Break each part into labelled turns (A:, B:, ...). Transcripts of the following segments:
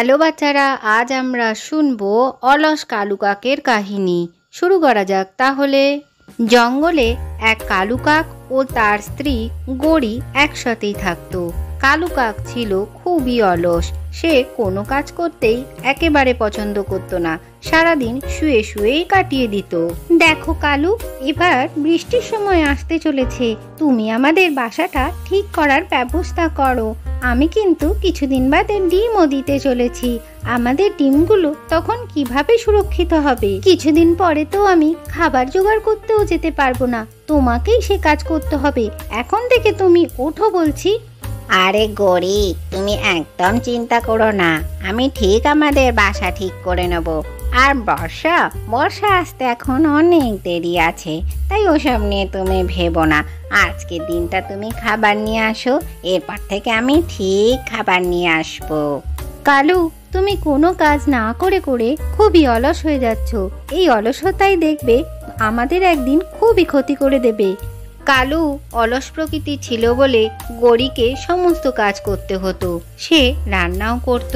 A: Hello বাচ্চারা, আজ আমরা শুনবো অলস কালু কাকের কাহিনী। শুরু করা যাক তাহলে। জঙ্গলে এক কালু কাক ও তার স্ত্রী গড়ি একসাথেই থাকতো। কালু কাক ছিল খুবই অলস। সে কোনো কাজ করতেই একেবারে পছন্দ করতো না। সারাদিন শুয়ে শুয়েই কাটিয়ে দিত। দেখো কালু, এবার বৃষ্টির সময় আসতে চলেছে। তুমি আমাদের বাসাটা ঠিক করার ব্যবস্থা করো। আমি কিন্তু কিছুদিন বাদে ডিমও দিতে চলেছি। আমাদের ডিমগুলো তখন কিভাবে সুরক্ষিত হবে? কিছুদিন পরে তো আমি খাবার জোগাড় করতেও যেতে পারবো না। তোমাকেই সে কাজ করতে হবে। এখন থেকে তুমি ওঠো বলছি।
B: আরে গড়ি, তুমি একদম চিন্তা করো না। আমি ঠিক আমাদের বাসা ঠিক করে নেব। আর বর্ষা আসতে এখন অনেক দেরি আছে, তাই ওসব নিয়ে তুমি ভেবো না। আজকের দিনটা তুমি খাবার নিয়ে আসো, এরপর থেকে আমি ঠিক খাবার নিয়ে আসবো।
A: কালু, তুমি কোনো কাজ না করে করে খুবই অলস হয়ে যাচ্ছ। এই অলসতাই দেখবে আমাদের একদিন খুবই ক্ষতি করে দেবে। কালু অলস প্রকৃতি ছিল বলে গড়িকে সমস্ত কাজ করতে হতো। সে রান্নাও করত,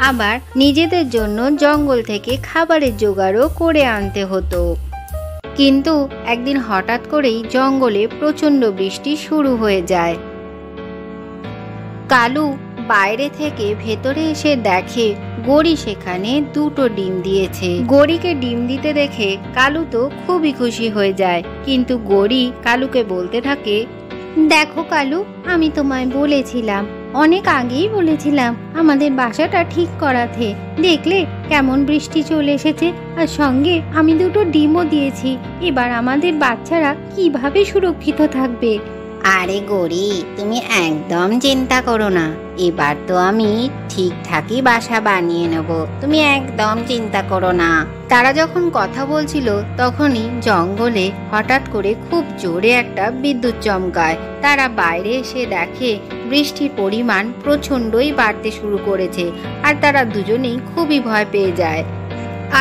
A: আবার নিজেদের জন্য জঙ্গল থেকে খাবারের জোগাড়ও করে আনতে হতো। কিন্তু একদিন হঠাৎ করেই জঙ্গলে প্রচণ্ড বৃষ্টি শুরু হয়ে যায়। কালু বাইরে থেকে ভেতরে এসে দেখে গড়ি সেখানে দুটো ডিম দিয়েছে। গড়িকে ডিম দিতে দেখে কালু তো খুবই খুশি হয়ে যায়। কিন্তু গড়ি কালুকে বলতে থাকে, দেখো কালু, আমি তোমায় বলেছিলাম, অনেক আগেই বলেছিলাম আমাদের বাসাটা ঠিক করাতে। দেখলে কেমন বৃষ্টি চলে এসেছে, আর সঙ্গে আমি দুটো ডিমও দিয়েছি। এবার আমাদের বাচ্চারা কিভাবে সুরক্ষিত থাকবে?
B: আরে গড়ি, তুমি একদম চিন্তা করো না। এবার তো আমি ঠিকঠাকই বাসা বানিয়ে নেব, তুমি একদম চিন্তা করো না।
A: তারা যখন কথা বলছিল তখনই জঙ্গলে হঠাৎ করে খুব জোরে একটা বিদ্যুৎ চমকায়। তারা বাইরে এসে দেখে বৃষ্টির পরিমাণ প্রচণ্ডই বাড়তে শুরু করেছে, আর তারা দুজনেই খুবই ভয় পেয়ে যায়।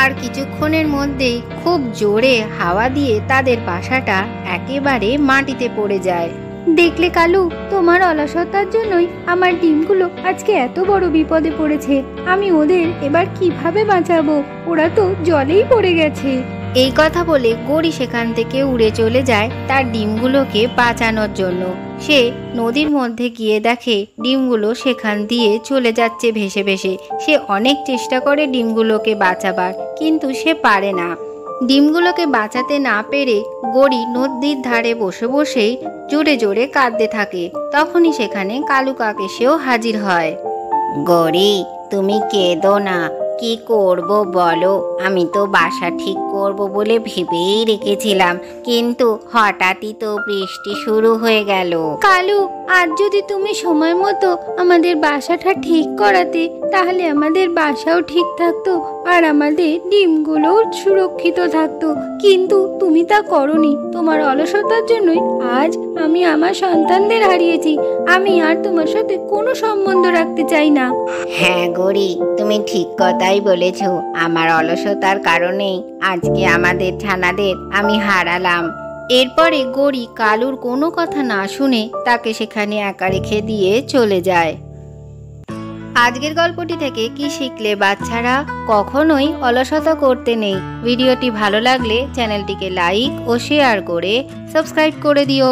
A: আর কিছুক্ষণের মধ্যেই খুব জোরে হাওয়া দিয়ে তাদের বাসাটা একেবারে মাটিতে পড়ে যায়। দেখলে কালু, তোমার অলসতার জন্যই আমার ডিমগুলো আজকে এত বড় বিপদে পড়েছে। আমি ওদের এবার কিভাবে বাঁচাবো? ওরা তো জলেই পড়ে গেছে। এই কথা বলে গড়ি সেখান থেকে উড়ে চলে যায় তার ডিমগুলোকে বাঁচানোর জন্য। সে নদীর মধ্যে গিয়ে দেখে ডিমগুলো সেখান দিয়ে চলে যাচ্ছে ভেসে ভেসে। সে অনেক চেষ্টা করে ডিমগুলোকে বাঁচাবার, কিন্তু সে পারে না। ডিমগুলোকে বাঁচাতে না পেরে গড়ি নদীর ধারে বসে বসেই জোরে জোরে কাঁদতে থাকে। তখনই সেখানে কালু কাক এসেও হাজির হয়।
B: গড়ি, তুমি কেঁদো না। কি করব বলো? আমি তো বাসা ঠিক করব বলে ভেবেই রেখেছিলাম, কিন্তু হঠাৎই তো বৃষ্টি শুরু হয়ে গেল।
A: কালু, আজ যদি তুমি সময় মতো আমাদের বাসাটা ঠিক করাতে, তাহলে আমাদের বাসাও ঠিক থাকতো, আর আমাদের ডিমগুলোও সুরক্ষিত থাকতো। কিন্তু তুমি তা করনি। তোমার অলসতার জন্যই আজ আমি আমার সন্তানদের হারিয়েছি। আমি আর তোমার সাথে কোনো সম্বন্ধ রাখতে চাই না।
B: হ্যাঁ গড়ি, তুমি ঠিক কথাই বলেছ। আমার অলসতার কারণেই আজকে আমাদের ছানাদের আমি হারালাম।
A: এরপরে গড়ি কালুর কোনো কথা না শুনে তাকে সেখানে একা রেখে দিয়ে চলে যায়। আজকের গল্পটি থেকে কি শিখলে বাচ্চারা? কখনোই অলসতা করতে নেই। ভিডিওটি ভালো লাগলে চ্যানেলটিকে লাইক ও শেয়ার করে সাবস্ক্রাইব করে দিও।